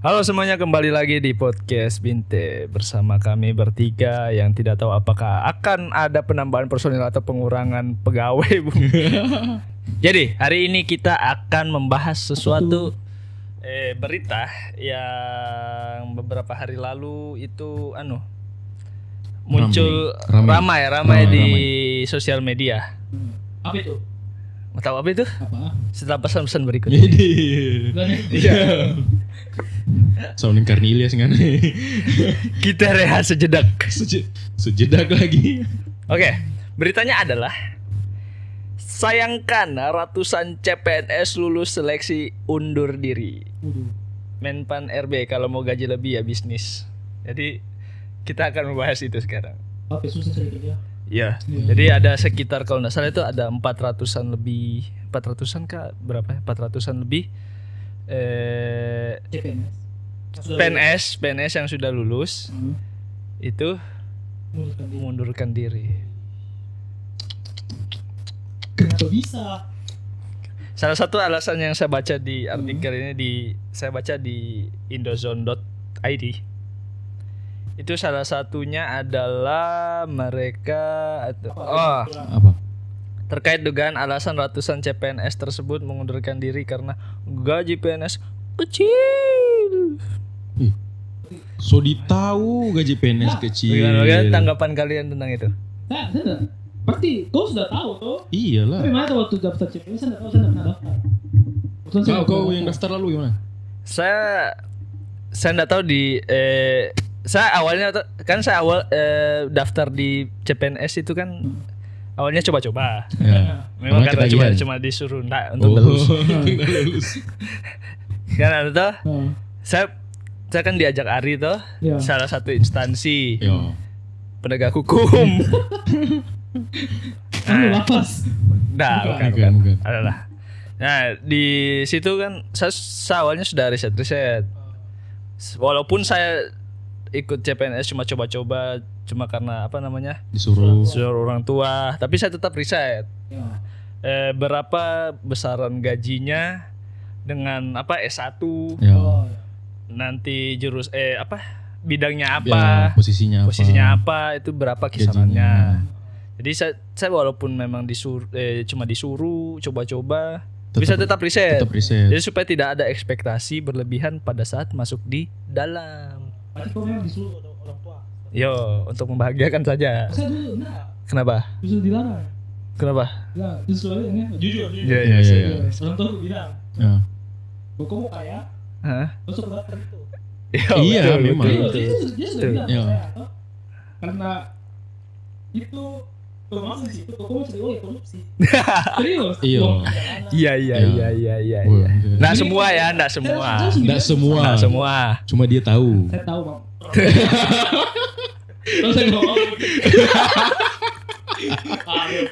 Halo semuanya, kembali lagi di podcast Binte bersama kami bertiga yang tidak tahu apakah akan ada penambahan personil atau pengurangan pegawai, Bung. Jadi hari ini kita akan membahas sesuatu berita yang beberapa hari lalu itu muncul ramai di sosial media. Apa itu? Mau tahu apa itu? Apa? Setelah pesan-pesan berikut. Iya. Sounding Karni Ilyas kan. Kita rehat sejedak. Sejedak lagi. Oke, beritanya adalah sayangkan ratusan CPNS lulus seleksi undur diri. Menpan RB kalau mau gaji lebih ya bisnis. Jadi kita akan membahas itu sekarang. Apa susah cari kerja? Ya, jadi ada sekitar kalau nggak salah itu ada 400-an lebih, 400-an kah berapa ya? 400-an lebih PNS yang sudah lulus itu mengundurkan diri. Kenapa bisa? Salah satu alasan yang saya baca di artikel ini saya baca di indozone.id. Itu salah satunya adalah mereka Apa? terkait dugaan alasan ratusan CPNS tersebut mengundurkan diri karena gaji PNS kecil. So ditahu gaji PNS kecil. Bagaimana tanggapan kalian tentang itu? Saya berarti kau sudah tahu toh? Iyalah. Tapi mana waktu daftar CPNS saya tidak tahu, saya tidak pernah daftar. Kau yang daftar lalu gimana? Saya enggak tahu saya awalnya daftar di CPNS itu kan awalnya coba-coba. Ya. Memang karena ketagihan. cuma disuruh untuk lulus. Kan ada toh. Saya kan diajak Ari toh, Ya. salah satu instansi Yo. penegak hukum. Anu lapas. Nah, Bukan. bukan. Adalah. Nah, di situ kan saya awalnya sudah riset. Walaupun saya ikut CPNS cuma coba-coba, cuma karena Disuruh. suruh orang tua, tapi saya tetap riset. Ya. Berapa besaran gajinya dengan S1, Ya. Oh, ya. nanti bidangnya Ya, apa, posisinya apa, itu berapa kisarannya. Gajinya. Jadi saya walaupun memang cuma disuruh coba-coba, tapi saya tetap riset. Jadi supaya tidak ada ekspektasi berlebihan pada saat masuk di dalam. Berarti kau memang disuruh orang tua. Yo, untuk membahagiakan saja. Saya dulu enggak, Kenapa? disuruh dilarang. Kenapa? Ya, disuruh ini jujur. Iya. Iya. Orang tua aku bilang, Ya. kau mau kaya, Hah? kau suruh daftar itu. Iya, memang. Dia sudah bilang Ya. saya, toh. Karena itu kalau masuk situ, kau mau cari uang korupsi. Serius? Iya. Uang Iya. Wah, Nah, semua ya, enggak semua. Enggak semua. Enggak semua. Cuma dia tahu. Saya tahu bang. Terus saya ngomong. Aduh.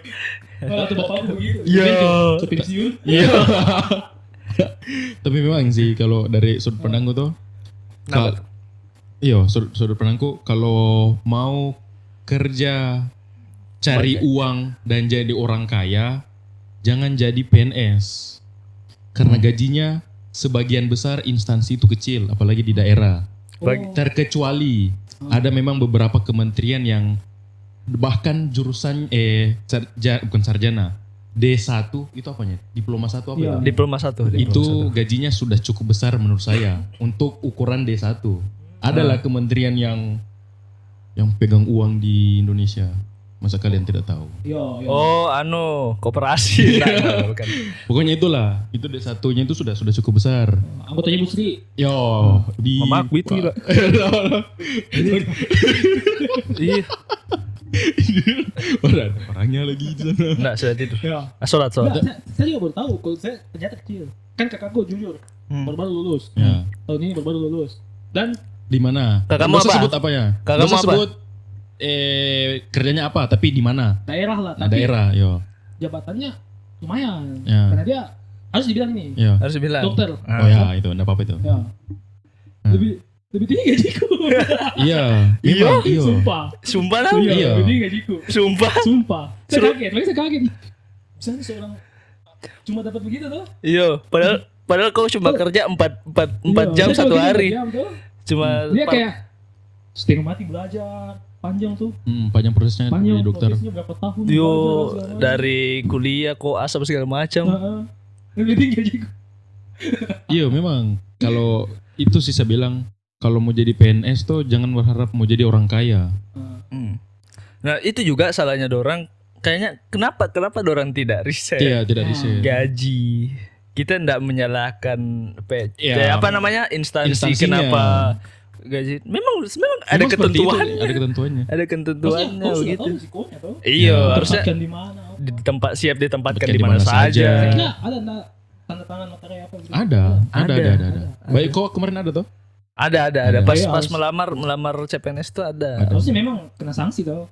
Atau bapakku begitu. Yo. Pensiun. Iya. Tapi memang sih kalau dari sudut pandangku tuh. Kenapa? Iya, sudut pandangku kalau mau kerja cari uang dan jadi orang kaya, jangan jadi PNS. Karena gajinya sebagian besar instansi itu kecil, apalagi di daerah. Terkecuali ada memang beberapa kementerian yang bahkan jurusan bukan sarjana, D1 itu apanya? Diploma 1 apa Iya. ya? Diploma 1. Itu gajinya sudah cukup besar menurut saya untuk ukuran D1. Adalah kementerian yang pegang uang di Indonesia. Masa kalian tidak tahu? Yo. Oh, koperasi. Nah, bukan. Pokoknya itulah, itu D1-nya itu sudah cukup besar. Anggotanya Bu Sri. Yo, di Mama aku itu gila. Iya. Orangnya lagi di sana. Enggak, sudah itu. Ya. Sholat. Enggak, saya juga baru tahu kalau saya ternyata kecil. Kan kakakku jujur, baru-baru lulus. Ya. Tahun ini baru-baru lulus. Dan Di mana? Kakakmu Nggak usah apa? sebut apanya. Kakakmu Nggak usah apa? sebut kerjanya apa, tapi di mana? daerah lah, Nah, tapi daerah, yo. jabatannya lumayan. Ya. Karena dia harus dibilang nih, Yo. Harus bilang. dokter. Oh ya, itu enggak apa-apa itu. Ya. Lebih tinggi gajiku. Iya, Iya? memang, iya. Sumpah. Sumpah lah. Iya. Lebih tinggi gajiku. Sumpah. Sumpah. Saya Suruh- kaget, lagi saya kaget. Misalnya seorang cuma dapat begitu tuh. Iya, padahal Padahal kau cuma kerja 4 jam Iya, satu cuma hari. 4 jam tuh. Cuma Dia kayak setengah mati belajar, panjang tuh. Panjang prosesnya Panjang jadi dokter. prosesnya berapa tahun. yo belajar, segala macam. dari kuliah koas apa segala macam. Heeh. Lebih tinggi juga. Iya memang kalau itu sih saya bilang kalau mau jadi PNS tuh jangan berharap mau jadi orang kaya. Hmm. Nah itu juga salahnya dorang. Kayaknya kenapa dorang tidak riset Iya tidak riset. gaji. Kita ndak menyalahkan Ya, apa namanya instansi instansinya. kenapa gaji. Memang ada Memang seperti itu, ketentuan. ada ketentuannya. Ada ketentuannya Kau sudah begitu. tahu risikonya tuh. Iya, Ya. harusnya Tempatkan di mana? siap ditempatkan Tempatkan di di mana mana saja. saja. Nah, ada enggak tanda tangan materai apa gitu? Ada. Ada. Baik kok kemarin ada tuh. Ada. Ada. Pas Iya, pas harus. melamar CPNS tuh ada. Ada. Harusnya memang kena sanksi tau.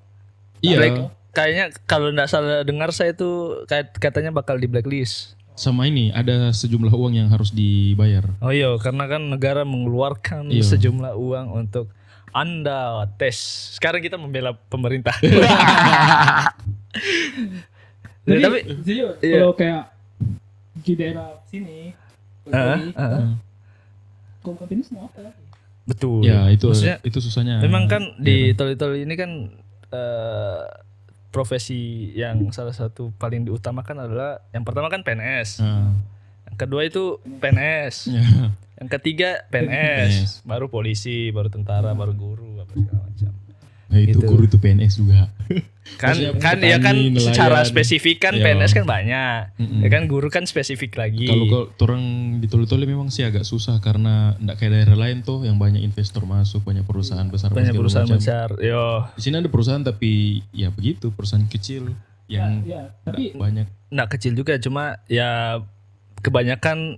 Iya. Kayaknya kalau nggak salah dengar saya itu katanya bakal di blacklist. Sama ini ada sejumlah uang yang harus dibayar. Oh iya, karena kan negara mengeluarkan Iya. sejumlah uang untuk Anda tes. Sekarang kita membela pemerintah. Jadi, Tapi serius, iya. kalau kayak di daerah sini, kalau bukan PNS mau apa? betul. Ya itu Maksudnya, itu susahnya. memang kan di Daerah. tol-tol ini kan profesi yang salah satu paling diutamakan adalah yang pertama kan PNS, Nah, yang kedua itu PNS, ya. yang ketiga PNS, baru polisi, baru tentara, baru guru apa segala macam. Nah, itu Gitu. guru itu PNS juga. Kan Maksudnya ya kan petani, secara nelayan. spesifik kan Iya. PNS kan banyak. Mm-mm. Ya kan guru kan spesifik lagi. Kalau orang di Toli-Toli memang sih agak susah karena enggak kayak daerah lain tuh yang banyak investor masuk, banyak perusahaan besar. banyak segala perusahaan macam. besar. Yo, Di sini ada perusahaan tapi ya begitu, perusahaan kecil yang Ya, tapi nggak banyak. nggak kecil juga, cuma ya kebanyakan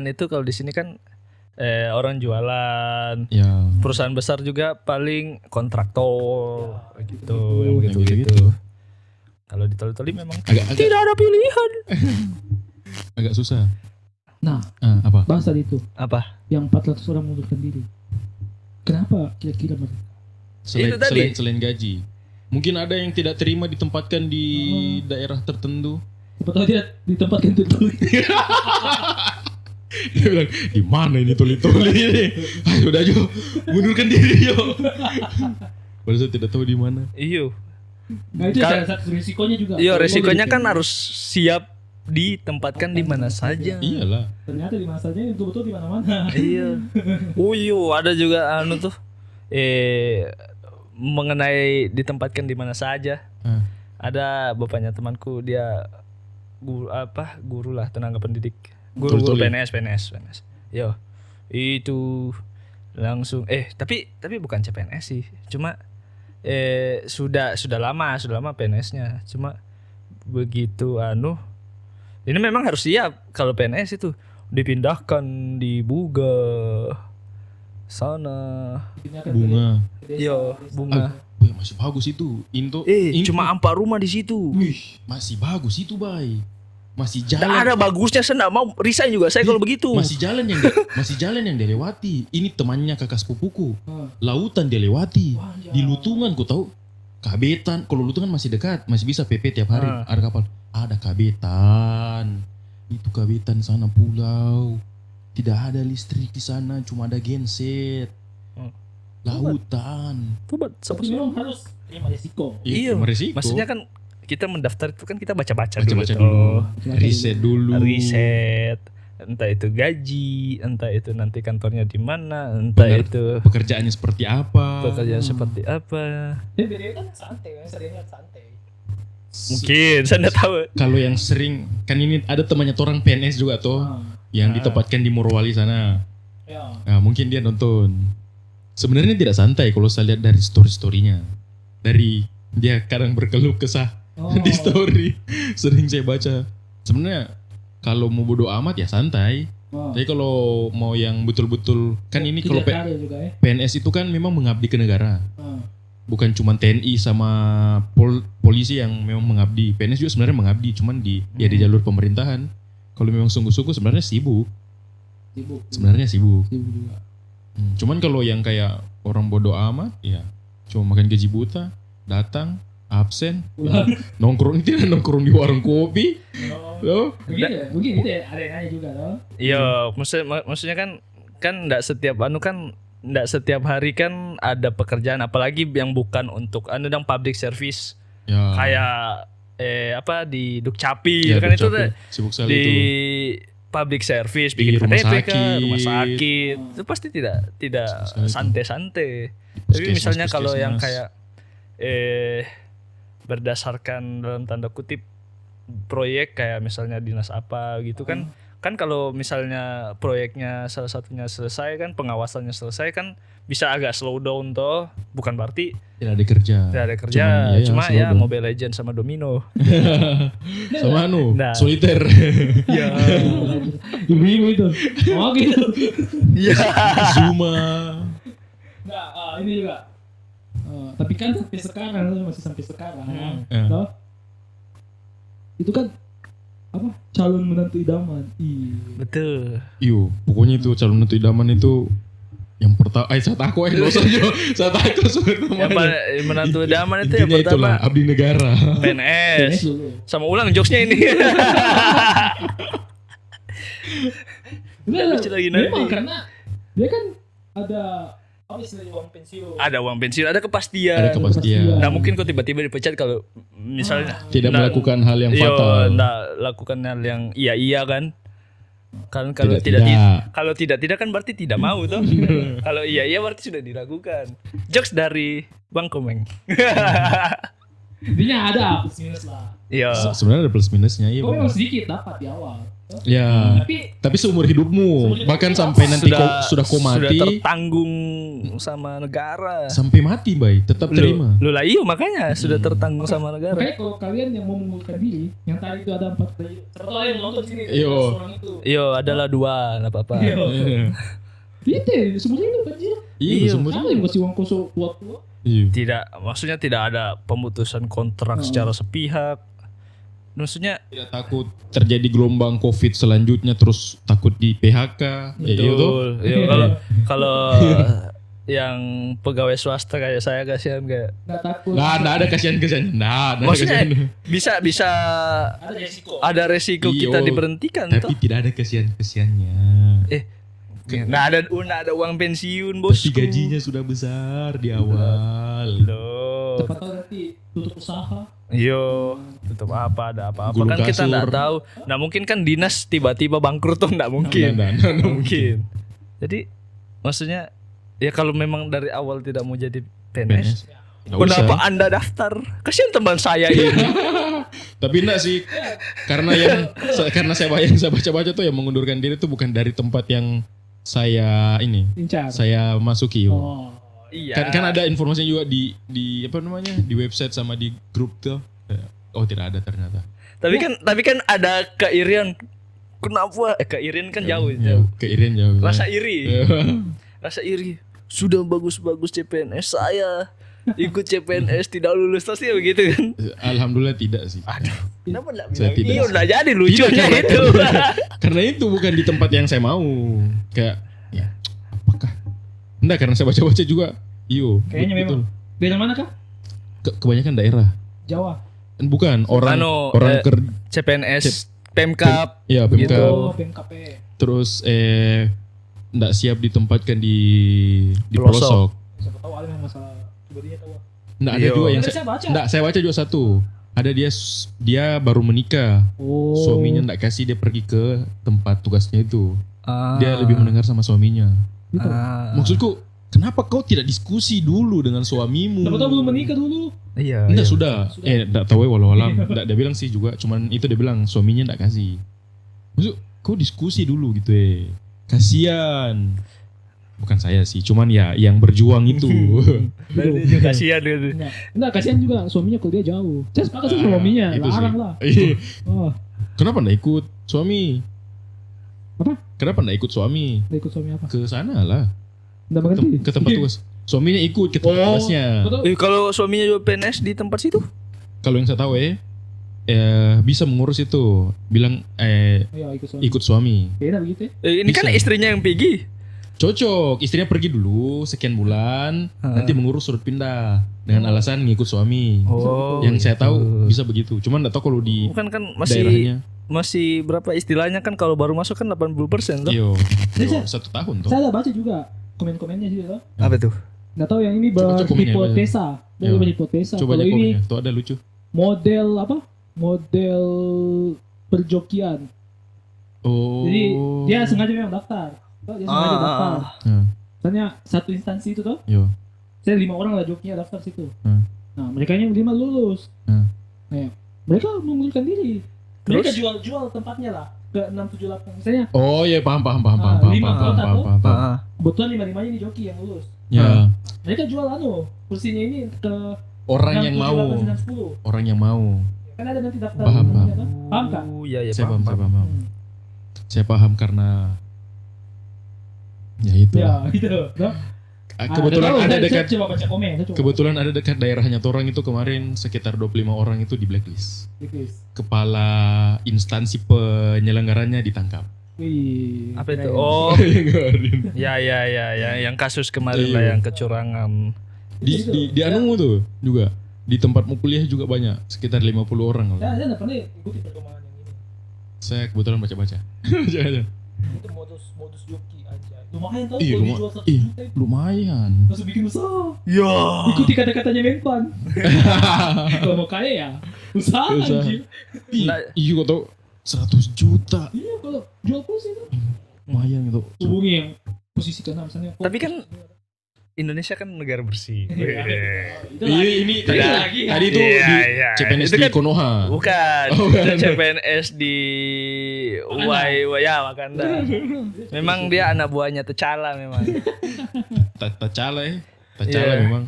itu kalau di sini kan orang jualan. Ya Perusahaan besar juga paling kontraktor gitu, yang yang begitu-begitu. gitu-gitu. Kalau di Toli-Toli memang agak tidak ada pilihan. agak susah. nah, Apa? bahas tadi itu Apa? yang 400 orang mengundurkan diri. Kenapa kira-kira mereka? Itu tadi. Selain gaji. Mungkin ada yang tidak terima ditempatkan di daerah tertentu. Siapa tahu dia ditempatkan untuk tuli. Dia bilang, di mana ini Toli-Toli ini? Ayo udah Jo, mundurkan diri yo. Padahal saya tidak tahu di mana. Iyo. Nah itu Kan- salah satu risikonya juga. Iya, Kalau resikonya mau kan jadi harus siap ditempatkan di mana saja. Iyalah. ternyata di masanya itu betul di mana-mana. Iya. Oh iya, ada juga anu tuh mengenai ditempatkan di mana saja. Ah. Ada bapaknya temanku, dia guru lah, tenaga pendidik. Guru Toli-Toli. PNS. Yo. Itu langsung tapi bukan CPNS sih. Cuma sudah lama PNS-nya. Cuma begitu ini memang harus siap kalau PNS itu dipindahkan di Buga sana. Bunga. Yo, Bunga. Wih, masih bagus itu. Into Cuma 4 rumah di situ. Wih, masih bagus itu, Bay. Masih Nggak jalan. ada bagusnya, saya nggak mau resign juga saya kalau begitu. Masih jalan yang dia lewati. Ini temannya kakak sepupuku. Ah. Lautan dia lewati. Wah, ya. Di Lutungan ku tahu. Kabetan, kalau Lutungan masih dekat, masih bisa PP tiap hari. Ah. Ada kapal. Ada Kabetan. Itu Kabetan sana pulau. Tidak ada listrik di sana, cuma ada genset. Hmm. Lautan. Tuh, Tapi memang harus terima resiko. Iya, Resiko. maksudnya kan kita mendaftar itu kan kita baca-baca Baca-baca dulu. dulu. Riset dulu. Riset, entah itu gaji, entah itu nanti kantornya di mana, entah Benar. itu Pekerjaannya seperti apa. pekerjaan seperti apa. Dia kan santai, sering santai. Mungkin saya nggak tahu. Kalau yang sering, kan ini ada temannya orang PNS juga tuh. Yang ditempatkan di Morowali sana. Ya. Nah, mungkin dia nonton. Sebenarnya tidak santai kalau saya lihat dari story-storynya. Dari dia kadang berkeluh kesah di story. Sering saya baca. Sebenarnya kalau mau bodo amat ya santai. Tapi kalau mau yang betul-betul kan ini kalau juga ya. PNS itu kan memang mengabdi ke negara. Ah. Bukan cuma TNI sama polisi yang memang mengabdi. PNS juga sebenarnya mengabdi, cuman di jalur pemerintahan. Kalau memang sungguh-sungguh sebenarnya sibuk. Sebenarnya sibuk. Sibuk juga. Cuman kalau yang kayak orang bodoh amat, ya cuma makan gaji buta, datang, absen, Pulang. nongkrong tidak nongkrong di warung kopi, Oh, Begini gitu ya, ada yang nanya juga loh. Iya, maksudnya kan enggak setiap enggak setiap hari kan ada pekerjaan, apalagi yang bukan untuk dong public service. ya. Kayak di Dukcapil Ya, kan itu Dukcapil. udah Sibuk sekali di itu. public service Di bikin rumah KTP kan, sakit. rumah sakit itu pasti tidak Sekali itu. santai-santai. Tapi Puskesmas, misalnya kalau yang puskesmas. kayak berdasarkan dalam tanda kutip proyek kayak misalnya dinas apa gitu kan kalau misalnya proyeknya salah satunya selesai kan, pengawasannya selesai kan bisa agak slow down toh, bukan berarti Tidak ada kerja. tidak ada kerja, Cuman, cuma slow ya down. Mobile Legends sama Domino. Sama Nah. soliter. Ya. Ibu-ibu itu. Oh gitu. Iya. Zuma. Enggak, ini juga. Tapi kan sampai sekarang, masih sampai sekarang. Ya. Toh? Itu kan apa? Calon menantu idaman. Betul. Iyo, pokoknya itu calon menantu idaman itu yang pertama. Saat aku saat aku Yang menantu idaman itu yang Intinya pertama itulah abdi negara. PNS. dulu. Sama ulang jokesnya ini. Enggak, lucu lagi nanti. memang karena dia kan ada apa istilahnya uang pensiun. Ada uang pensiun, ada kepastian. Ada kepastian. Nah mungkin kok tiba-tiba dipecat kalau misalnya Tidak nggak- melakukan hal yang iya, fatal. nggak lakukan hal yang iya kan. Kan kalau Tidak, tidak. kalau tidak kan berarti tidak mau tuh. Kalau iya berarti sudah diragukan. Jokes dari Bang Komeng. Intinya ada plus minus lah. Iya. Sebenarnya ada plus minusnya, iya. Kok Bang. memang sedikit dapat di awal. Ya. Tapi Tapi seumur hidupmu, bahkan sampai nanti sudah kau sudah mati, tertanggung sama negara. sampai mati, bay, tetap terima. Lu lah iya makanya sudah tertanggung sama negara. makanya kalau kalian yang mau mengundurkan diri, yang tadi itu ada 4 player. Siapa tahu yang nonton sini. Iyo. Orang itu. Iya, adalah dua, enggak apa-apa. Iya. Iya. Itu semuanya itu kan dia. Iya, semua. Siapa yang kasih uang kosong kuat-kuat? Iya. Tidak, maksudnya tidak ada pemutusan kontrak secara sepihak. Maksudnya Tidak takut terjadi gelombang COVID selanjutnya, terus takut di PHK. Iya tuh. betul. Iya, kalau yang pegawai swasta kayak saya kasihan kayak. Nggak takut. Nggak ada kasihan-kasihan. Nggak ada Maksudnya kasihan. bisa Ada resiko. ada resiko Iya, kita diberhentikan Tapi toh. tidak ada kasihan-kasihannya. Nggak ada uang pensiun, Bos. Tapi gajinya sudah besar di awal. Loh. Siapa tahu nanti tutup usaha. Yo, tutup apa ada apa-apa Gulung kan kita kasur. nggak tahu. Nah mungkin kan dinas tiba-tiba bangkrut tuh nggak mungkin. Nggak Mungkin. Jadi maksudnya ya kalau memang dari awal tidak mau jadi PNS, Nggak kenapa usah. Anda daftar? Kasihan teman saya ini. Tapi enggak sih, karena saya baca-baca tuh yang mengundurkan diri tuh bukan dari tempat yang saya Incar. saya masuki. Yo. Oh. Iya. Kan ada informasinya juga di apa namanya, di website sama di grup tuh. Oh tidak ada ternyata. Tapi kan ada keirian. Kenapa? Keirian kan jauh. Ya, keirian jauh. Rasa iri. Ya. Rasa iri. Sudah bagus-bagus CPNS saya ikut CPNS tidak lulus pasti begitu kan. Alhamdulillah tidak sih. Aduh. Kenapa enggak Saya bilang? tidak Iya sih. udah jadi lucunya Tidak, itu. Karena itu bukan di tempat yang saya mau. Kayak ya apakah? Enggak, karena saya baca-baca juga. Iyo. Kayaknya memang. Dari mana kah? Kebanyakan daerah. Jawa. Bukan orang CPNS Pemkap ya Gitu. Pemkab. Oh, PMKP. Terus enggak siap ditempatkan di Pelosok. pelosok. Siapa tahu ada yang masalah pribadinya tahu. Enggak ada Iya. juga yang Saya baca. enggak, saya baca juga satu. Ada dia baru menikah. Oh. Suaminya enggak kasih dia pergi ke tempat tugasnya itu. Ah. Dia lebih mendengar sama suaminya. Gitu. Maksudku, kenapa kau tidak diskusi dulu dengan suamimu? Siapa tahu belum menikah dulu. Iya. Enggak, iya. sudah. Enggak tahu ya walau alam. Enggak, dia bilang sih juga. Cuman itu dia bilang suaminya enggak kasih. Maksud, kau diskusi dulu gitu Kasian. Bukan saya sih, cuman ya yang berjuang itu. Dan dia juga kasihan gitu. Enggak, kasihan juga suaminya kuliah jauh. Saya sepakat sama suaminya, Itu sih. larang lah. Iya. Oh, Kenapa enggak ikut suami? Apa? Kenapa enggak ikut suami? dia ikut suami apa? Ke sana lah. Enggak mengerti. Ke tempat tugas. Suaminya ikut ke tempat tugasnya. Betul. Kalau suaminya juga PNS di tempat situ? Kalau yang saya tahu bisa mengurus itu. Bilang Ayo ikut suami. ikut suami. Beda begitu ya? Ini kan Bisa. istrinya yang pergi. Cocok, istrinya pergi dulu sekian bulan, nanti mengurus surat pindah dengan alasan ngikut suami. Oh. Yang saya tahu bisa begitu. Cuman enggak tahu kalau di Bukan kan masih daerahnya. masih berapa istilahnya kan kalau baru masuk kan 80% tuh. Yo, Saya- 1 tahun tuh. Saya ada baca juga komen-komennya sih tuh. Apa tuh? Nggak tahu yang ini Coba komennya, berhipotesa. Dia Yo. berhipotesa. Coba Kalau aja ini komennya. Tuh ada lucu. model apa? Model perjokian. Oh. Jadi dia sengaja memang daftar. Dia sengaja daftar. Nah, Misalnya satu instansi itu tuh, yo. saya 5 orang lah jokinya daftar situ. Hmm. Nah, mereka yang 5 lulus. Hmm. Nah, mereka mengundurkan diri. Mereka Terus? jual tempatnya lah ke 678. Misalnya Oh iya paham. Ah, 5 kota tuh. Ah, kebetulan 5-5 ini joki yang lulus. Ya, Mereka jual kursinya ini ke orang yang 6, 7, mau. 8, 9, 10. Orang yang mau. Kan ada nanti daftar Paham, namanya paham. tuh. Paham kan? Iya, iya, Saya paham. Hmm. Saya paham karena ya itu. Ya, gitu. No? Kebetulan ada saya dekat coba baca komen, saya coba. kebetulan ada dekat daerahnya Torang itu kemarin sekitar 25 orang itu di blacklist. Kepala instansi penyelenggaranya ditangkap. Wih. apa itu? keren. Oh, Kemarin. ya, yang kasus kemarin lah Iya. yang kecurangan. Di Anu tuh juga di tempatmu kuliah juga banyak sekitar 50 orang. Saya nggak pernah ikuti perkembangan yang ini. Saya kebetulan baca-baca. Baca-baca. Itu modus joki aja. Lumayan tau Iya, kalau dijual 1 ih, juta itu. lumayan. Langsung bikin usaha. Ya. Ikuti kata-katanya Menpan. Kalau mau kaya ya usaha Usaha. anjir. Iya kok tau 100 juta. Iya kalau jual kursi itu. Lumayan gitu. Hubungi yang posisi ke-6 misalnya. Tapi kan Indonesia kan negara bersih. Iya. Itu Iya lagi. ini Itu tadi, lagi. tadi tuh Iya, di iya. CPNS Itu di kan- Konoha. Bukan, Oh, bukan. itu CPNS di Wakanda. Memang dia anak buahnya T'Challa memang. T'Challa ya. T'Challa Iya. memang.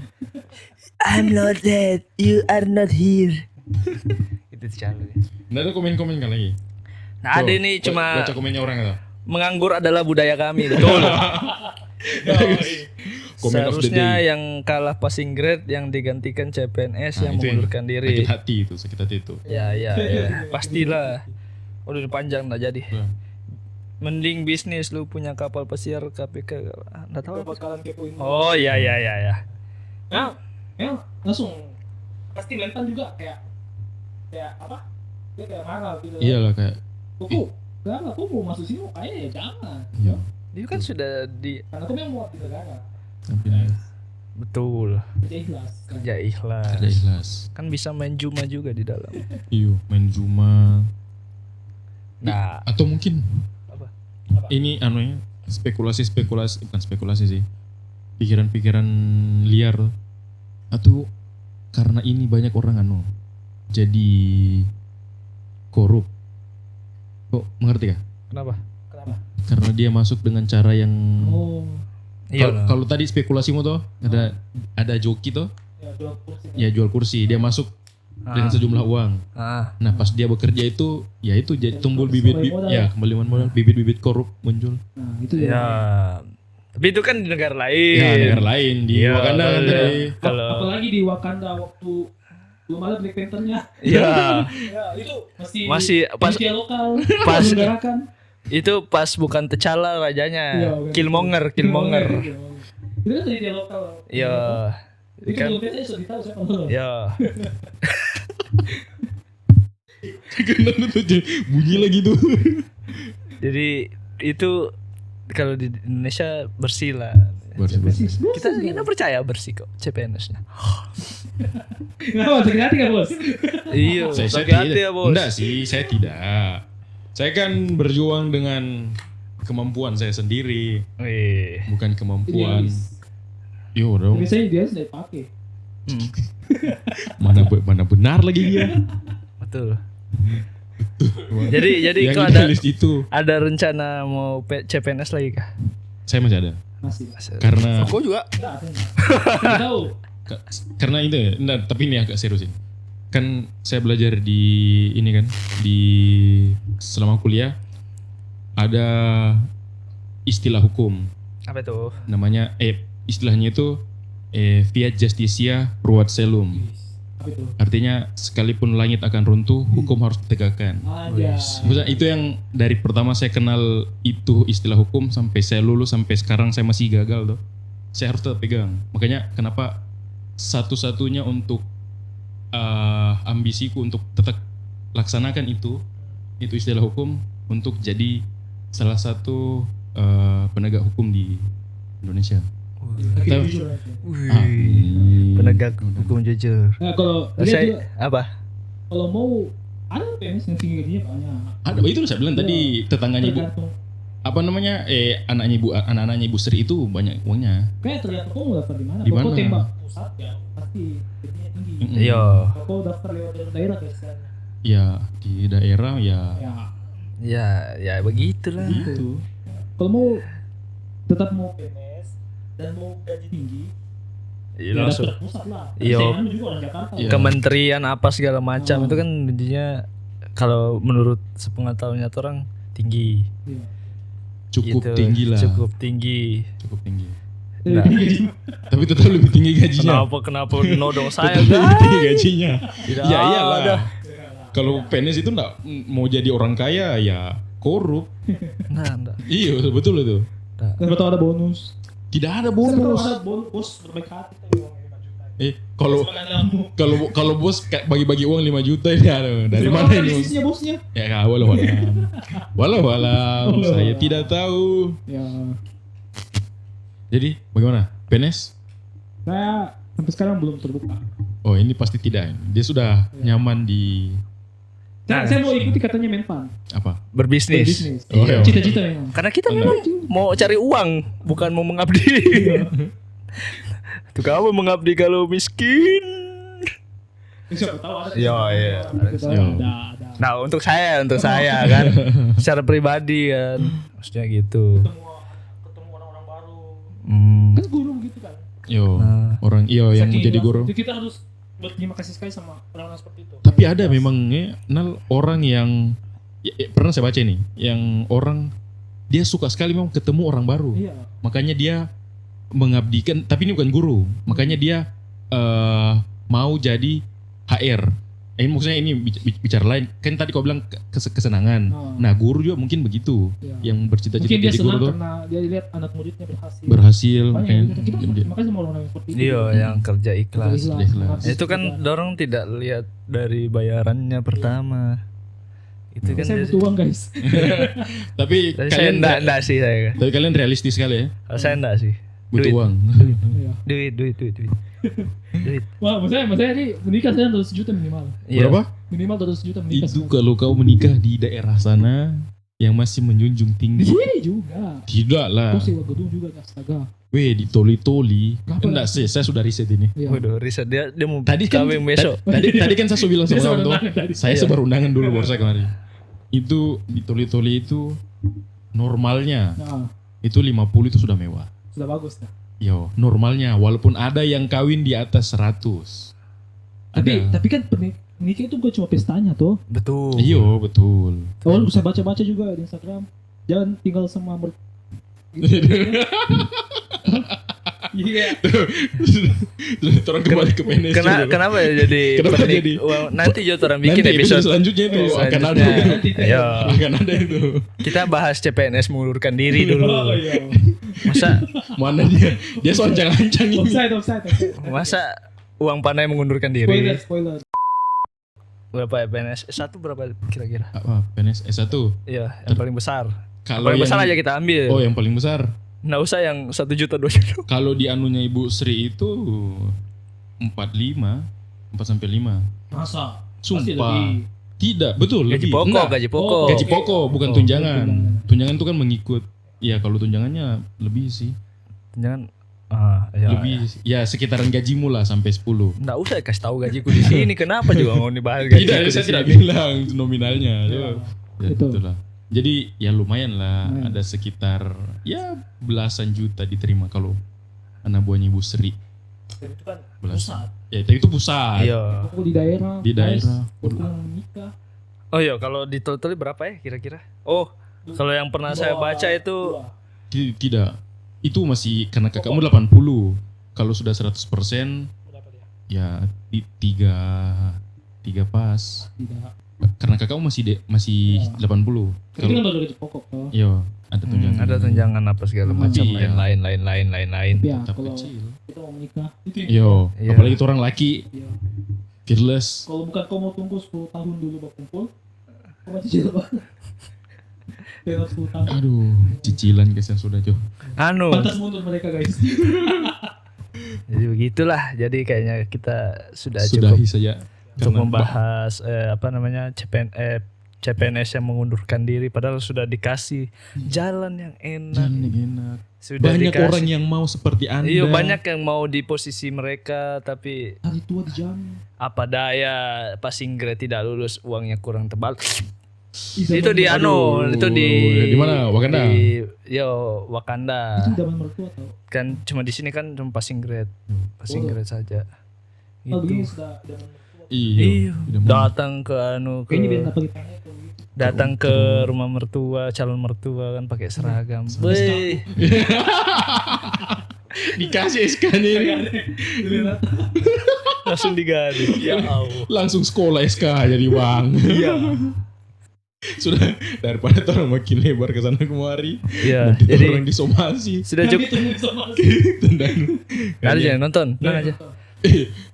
I'm not dead, you are not here. Itu T'Challa. Nggak ada komen-komen kan lagi. Nah, ada Tuh, ini cuma baca komennya orang atau? menganggur adalah budaya kami. Betul. Comment of the Seharusnya day. yang kalah passing grade yang digantikan CPNS yang Nah, itu mengundurkan diri. Sakit hati itu, sakit hati itu. Ya, pastilah. Udah panjang nggak jadi. Nah, Mending bisnis lu punya kapal pesiar KPK. Nggak tahu. Kalau bakalan kepoin. Oh iya. Nah, ya langsung pasti Menpan juga kayak apa? Dia kayak marah gitu. Iyalah kayak Kok enggak kok mau masuk sini mau kaya ya jangan. iya. Itu kan sudah di Karena aku memang muat di negara. Tapi betul Kerja ikhlas. kerja ikhlas. kerja ikhlas. Kan bisa main Juma juga di dalam. Iyo, main Juma. Nah, Atau mungkin Apa? ini anunya spekulasi bukan spekulasi sih. Pikiran-pikiran liar atau karena ini banyak orang jadi korup. Kok mengerti kah? kenapa? Kenapa? Karena dia masuk dengan cara yang Oh, Iya lah. kalau tadi spekulasimu tuh ada joki tuh ya jual kursi. ya jual kursi, dia masuk dengan sejumlah uang. Nah, pas dia bekerja itu ya itu jadi tumbuh bibit-bibit modal. ya kembali modal, bibit-bibit korup muncul. Nah, itu Ya. Tapi itu kan di negara lain. Ya negara lain di Iya, Wakanda kan iya. tadi. Kalau apalagi di Wakanda waktu belum ada Black Panther-nya. ya Ya, itu masih pas media lokal pas- menggarakan. itu pas bukan T'Challa rajanya. Iya, bukan. Killmonger. Itu kan media lokal. Ya. Itu Kan belum biasa sudah tahu siapa lo. ya. Kenapa tuh bunyi lagi tuh. Jadi itu kalau di Indonesia bersih lah. Bersih. Kita percaya bersih kok CPNS-nya. Kenapa sakit hati nggak bos? Iya, Saya sakit hati ya, Bos. Enggak sih, saya tidak. Saya kan berjuang dengan kemampuan saya sendiri, Wih. bukan kemampuan. Yo dong, Biasanya dia sudah dipakai. Hmm, mana benar lagi dia. betul. Jadi Yang kalau ada idealis itu, ada rencana mau CPNS lagi kah? saya masih ada. Masih. Karena Kok juga? Enggak, saya nggak tahu. karena itu ya, enggak, tapi ini agak serius sih. Kan saya belajar di ini kan, di selama kuliah ada istilah hukum Apa itu? namanya istilahnya itu fiat justitia ruat celum. Apa itu? Artinya sekalipun langit akan runtuh, hukum harus ditegakkan. Aja. Maksudnya itu yang dari pertama saya kenal itu istilah hukum sampai saya lulus sampai sekarang saya masih gagal tuh. Saya harus tetap pegang. Makanya kenapa satu-satunya untuk ambisiku untuk tetap laksanakan itu itu istilah hukum untuk jadi salah satu penegak hukum di Indonesia. Tapi Tahu. jujur aja. Penegak hukum jujur. Nah, kalau lihat juga, Saya apa? kalau mau ada PNS yang tinggi gajinya banyak. Ada itu saya bilang tadi tetangganya ibu Tergantung. apa namanya anak-anaknya ibu Sri itu banyak uangnya. Kayak tergantung kamu mau daftar di mana. Di Kalau mana? kau tembak pusat ya pasti gajinya tinggi. Iya. Kalau kau daftar lewat jalur daerah biasanya. Ya di daerah ya Ya, Ya begitulah. gitu. kalau mau tetap mau PNS dan mau gaji tinggi, Iya, ya langsung daftar pusat lah. Iya. Saya juga orang Jakarta. Iya. kementerian apa segala macam Oh. itu kan intinya kalau menurut sepengetahuannya tuh orang tinggi. Iya. Cukup Gitu. tinggi lah. Cukup tinggi. Cukup tinggi. Nah. Tapi tetap lebih tinggi gajinya. Kenapa nodong saya? Tetap lebih tinggi gajinya. Tidak Ya iyalah. ada. Kalau PNS itu enggak mau jadi orang kaya ya korup. Nah. Iya betul itu. Siapa tahu ada bonus. Tidak ada Siapa tahu bonus. ada bos berbaik hati tapi uang 5 juta. Kalau Semangat lampu. kalau bos bagi-bagi uang 5 juta ini aduh, dari mana ini? Bisnisnya bosnya. Ya walau saya tidak tahu. Ya, Jadi bagaimana? PNS? saya sampai sekarang belum terbuka. Oh ini pasti tidak. Dia sudah nyaman di Saya mau ikuti katanya Menpan. apa? Berbisnis. Bisnis. Oh, iya. Cita-cita memang. Karena kita memang mau cari uang, bukan mau mengabdi. Tuh kamu mengabdi kalau miskin. Siapa tahu ada. Iya. Ada. Nah untuk saya kan, secara pribadi kan, maksudnya gitu. Ketemu orang-orang baru. Kan guru gitu kan. Yo Nah. orang yang Saking jadi ikhlas. guru. Jadi kita harus berterima kasih sekali sama orang-orang seperti itu. Tapi ada memangnya Nal orang yang pernah saya baca nih, yang orang dia suka sekali memang ketemu orang baru. Iya. Makanya dia mengabdikan, tapi ini bukan guru. Makanya dia mau jadi HR. Ini maksudnya ini bicara lain. Kan tadi kau bilang kesenangan. Oh. Nah, guru juga mungkin begitu. Iya. Yang bercita-cita Mungkin dia jadi guru senang tuh karena dia lihat anak muridnya berhasil. berhasil. Banyak Makanya yang gitu. Kita terima kasih sama orang-orang yang seperti itu. Iya, yang kerja ikhlas. Ikhlas. Itu kan dorong tidak lihat dari bayarannya pertama. Itu kan Saya butuh uang guys. Tapi saya kalian enggak sih saya. tapi kalian realistis sekali ya. Kalau saya enggak sih. Butuh Duit. uang. Iya. Duit. Wah, maksudnya ini menikah saya 200 juta minimal. Iya. Berapa? Minimal 200 juta menikah. Itu kalau kau menikah di daerah sana yang masih menjunjung Di tinggi. sini juga. Tidak lah. Kau sewa gedung juga astaga. Weh di toli-toli. Berapa? Enggak sih, saya sudah riset ini. Iya. Waduh, riset dia mau Tadi kan kawin besok. Tadi kan saya sudah bilang Dia sama sebar kamu tuh. undangan tadi. Saya Iya. sebar undangan dulu baru saya kemarin. Itu di toli-toli itu normalnya Nah, itu 50 itu sudah mewah. sudah bagus dah. Yo, normalnya walaupun ada yang kawin di atas 100. Tapi kan menikah itu bukan cuma pestanya tuh. Betul. Iyo, betul. Oh, bisa baca-baca juga di Instagram. Jangan tinggal sama Iya. Orang kembali ke PNS. juga. Kenapa ya jadi Kenapa penik- jadi? Well, nanti juga orang bikin Nanti episode selanjutnya itu akan ada. selanjutnya. Ayo, Akan ada itu. kita bahas CPNS mengundurkan diri dulu. Oh iya. Masa Mana dia? Dia soncang-ancang ini. Offside. masa uang pandai mengundurkan Spoiler, diri? spoiler. Berapa ya PNS? S1 berapa kira-kira? Apa? PNS S1. Iya, yang paling besar. Kalau Paling yang besar aja kita ambil. Oh, yang paling besar. Nggak usah yang 1 juta 2 juta. Kalau di anunya Ibu Sri itu 4 sampai 5. Masa? Pasti Sumpah. lebih. Tidak, betul. Gaji lebih. pokok, Enggak. gaji pokok. Gaji pokok bukan Oh, tunjangan. tunjangan. Tunjangan itu kan mengikut. Ya kalau tunjangannya lebih sih. Jangan ya, Lebih ya sekitaran gajimu lah sampai 10. Nggak usah kasih tahu gajiku di sini. Kenapa juga mau dibahas gajiku Tidak, di saya sini? tidak bilang itu nominalnya. Iya. Ya, Betul. itulah. Jadi ya lumayan lah, Lumayan. ada sekitar ya belasan juta diterima kalau anak buahnya Ibu Sri. Dan itu kan Belasan. pusat. Ya tapi itu pusat. Iya. Pokok di daerah. Di daerah. Pokok menikah. Oh iya, kalau di tol-tol berapa ya kira-kira? Oh, kalau yang pernah saya baca itu Tidak. Itu masih karena kakakmu 80. Kalau sudah 100% Berapa dia? ya tiga pas. Tidak. Karena kakakmu masih Ya. 80. Tapi kan baru gaji pokok toh. Iya, ada tunjangan. ada tunjangan apa segala macam Iya. lain. Ya, Tetap kalau kecil. kita mau menikah itu Yo, Iya. apalagi itu orang laki, ya. fearless. Kalau bukan kau mau tunggu 10 tahun dulu baru kumpul, Kok cicil banget. Tewas hutang. Aduh, cicilan guys yang sudah jauh. Anu. Pantas mundur mereka guys. Jadi begitulah. Jadi kayaknya kita sudah Sudahi cukup saja. untuk Karena membahas CPNS yang mengundurkan diri padahal sudah dikasih jalan yang enak. jalan yang enak. Sudah Banyak dikasih. orang yang mau seperti Anda. Iya, banyak yang mau di posisi mereka tapi Hari tua dijamin. apa daya passing grade tidak lulus, uangnya kurang tebal. Ih, Itu di Aduh, itu di di mana? Wakanda? Wakanda. Itu zaman mertua tau. Kan cuma di sini kan cuma passing grade. Passing Oh. grade saja. Oh begini Gitu. sudah zaman mertua. Iya. Udah mau. Datang ke Kayaknya biar apa kita gitu. datang ke rumah mertua, calon mertua kan pakai seragam. Wih, Dikasih SK-nya ini. langsung diganti. Ya Allah. Langsung sekolah SK jadi uang. Iya. Sudah daripada orang makin lebar ke sana kemari. Iya, Nanti jadi orang disomasi. sudah cukup. Tendang. Ada aja nonton, tenang aja.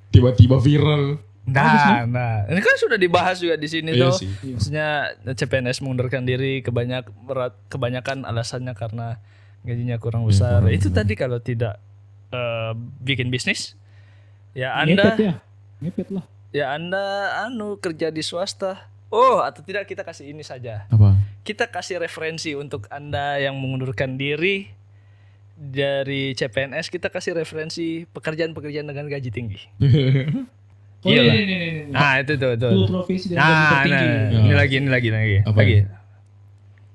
Tiba-tiba viral. Nah, ini kan sudah dibahas juga di sini Iya tuh. sih. Maksudnya CPNS mengundurkan diri kebanyakan alasannya karena gajinya kurang besar. kurang Itu besar. tadi kalau tidak bikin bisnis, ya Anda Ngepet ya. Ngepet lah. ya Anda kerja di swasta. Oh, atau tidak kita kasih ini saja. Apa? Kita kasih referensi untuk Anda yang mengundurkan diri dari CPNS, kita kasih referensi pekerjaan-pekerjaan dengan gaji tinggi. Oh Gila. ini. Nah, itu tuh. 10 profesi dan gaji Nah, tertinggi. ini lagi. Apa Lagi. ya?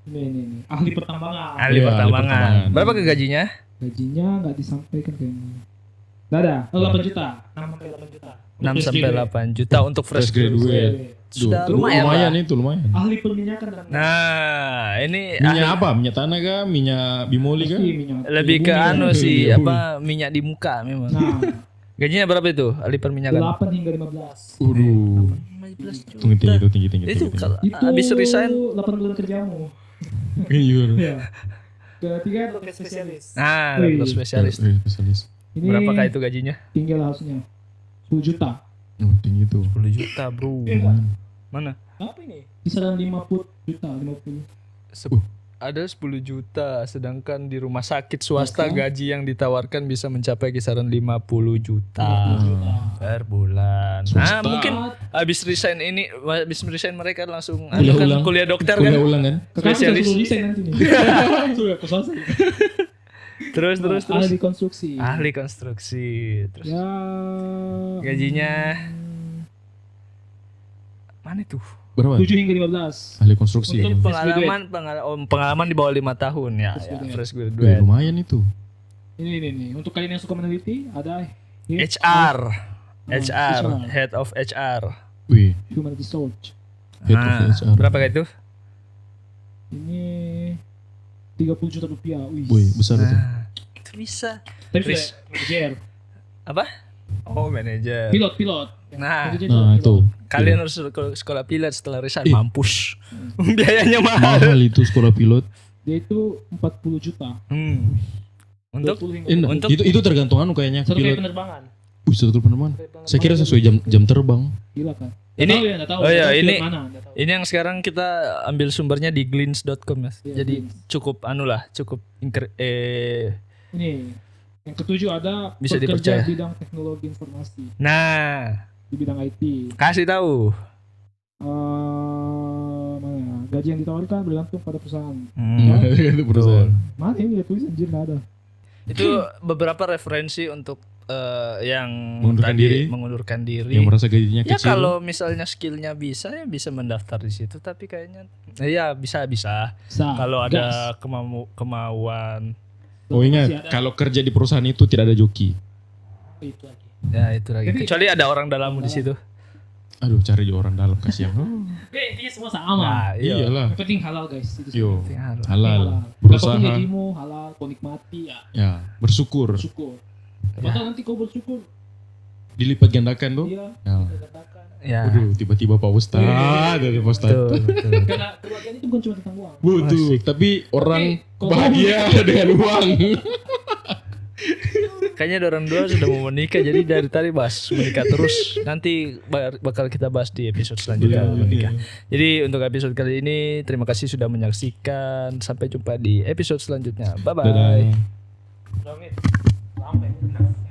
Ini. Ahli pertambangan. Ahli Iya, pertambangan. ahli pertambangan. Berapa ke gajinya? Gajinya nggak disampaikan kayaknya. Nggak ada. 8 juta. 6 sampai 8 juta. 6 sampai 8 juta untuk fresh Fresh graduate. Sudah Duh, lumayan lah. itu lumayan. Ahli perminyakan dan Nah, ini Minyak apa? Minyak tanah kah? Minyak bimoli kah? pasti minyak. lebih ke bumi. sih Bumi. minyak di muka memang. Nah, Gajinya berapa itu? Ahli perminyakan. 8 hingga 15. Waduh. 15 juta. Tinggi itu tinggi. Itu kalau Itu habis resign. 8 bulan kerjamu. Iya. Iya. Ketiga dokter spesialis. Nah, Wih. dokter spesialis. Spesialis. Ini Berapakah itu gajinya? tinggal harusnya 10 juta. Oh, tinggi itu. 10 juta, Bro. Mana? Apa ini? Kisaran 50 juta, 50. Ada 10 juta, sedangkan di rumah sakit swasta Maka? gaji yang ditawarkan bisa mencapai kisaran 50 juta per bulan. Swasta. Nah, mungkin habis resign mereka langsung Kuliah kan ulang. kuliah dokter Kuliah kan. ulang kan? Spesialis. Spesialis. Suruh desain nanti nih. Sudah ke swasta. Terus. Ahli konstruksi. Ahli konstruksi. Terus Ya. gajinya mana itu? Berapa? 7 hingga 15. Ahli konstruksi. Untuk- Pengalaman di bawah 5 tahun ya, Fresh fresh Wih, graduate. lumayan itu. Ini. Untuk kalian yang suka meneliti, ada HR, HR. head of HR. Wih, Human Research. head of Nah, HR. berapa itu? Ini 30 juta rupiah. Wih, besar itu. Nah, itu bisa. Tapi Chris. sudah manajer. Apa? Oh, manajer. Pilot. Nah, Manajer Nah, pilot. itu. kalian harus sekolah pilot setelah resign, Ih. mampus. Biayanya mahal. Mahal itu sekolah pilot. Dia itu 40 juta. Untuk 20 hingga Eh, Untuk- itu tergantung kayaknya satu kali pilot. penerbangan. Satu penerbangan. Saya kira sesuai jam terbang. Gila kan. Ini- Nggak tahu. oh iya, Nggak tahu ini- pilot mana, nggak tahu. ini yang sekarang kita ambil sumbernya di glints.com ya. Iya, Jadi Glints. cukup cukup Ini yang ketujuh ada Bisa pekerja dipercaya. bidang teknologi informasi Nah, di bidang IT. kasih tahu. Mana ya? Gaji yang ditawarkan bergantung pada perusahaan. Itu perusahaan. Mana ini ya tulis anjir nggak ada. Itu beberapa referensi untuk yang Mengundurkan tadi diri. mengundurkan diri. Yang merasa gajinya Ya kecil. kalau misalnya skillnya bisa ya bisa mendaftar di situ, tapi kayaknya ya bisa. Kalau ada kemauan, Oh Masih ingat, ada. kalau kerja di perusahaan itu tidak ada joki. Itu lagi. ya itu lagi. Jadi- Kecuali ada orang dalammu di situ. Aduh, cari orang dalam kasihan. Oke, intinya semua sama. Nah, iya. Iyalah. Yang penting halal guys. Itu Yo, semua. Halal. halal. Apapun Berusaha. gajimu halal, kau nikmati ya. Ya, bersyukur. Bersyukur. Maka nanti kau bersyukur. Dilipat gandakan tuh. Iya. Ya. Katakan. Ya. Waduh, tiba-tiba Pak Ustaz dari Pak Ustaz. Betul. Karena kebahagiaan itu bukan cuma tentang uang. Betul, tapi orang Oke, kok- bahagia dengan uang. Kayaknya orang dua sudah mau menikah, jadi dari tadi bahas menikah terus. Nanti bakal kita bahas di episode selanjutnya menikah. Jadi untuk episode kali ini terima kasih sudah menyaksikan. Sampai jumpa di episode selanjutnya. Bye bye. Dadah. Sampai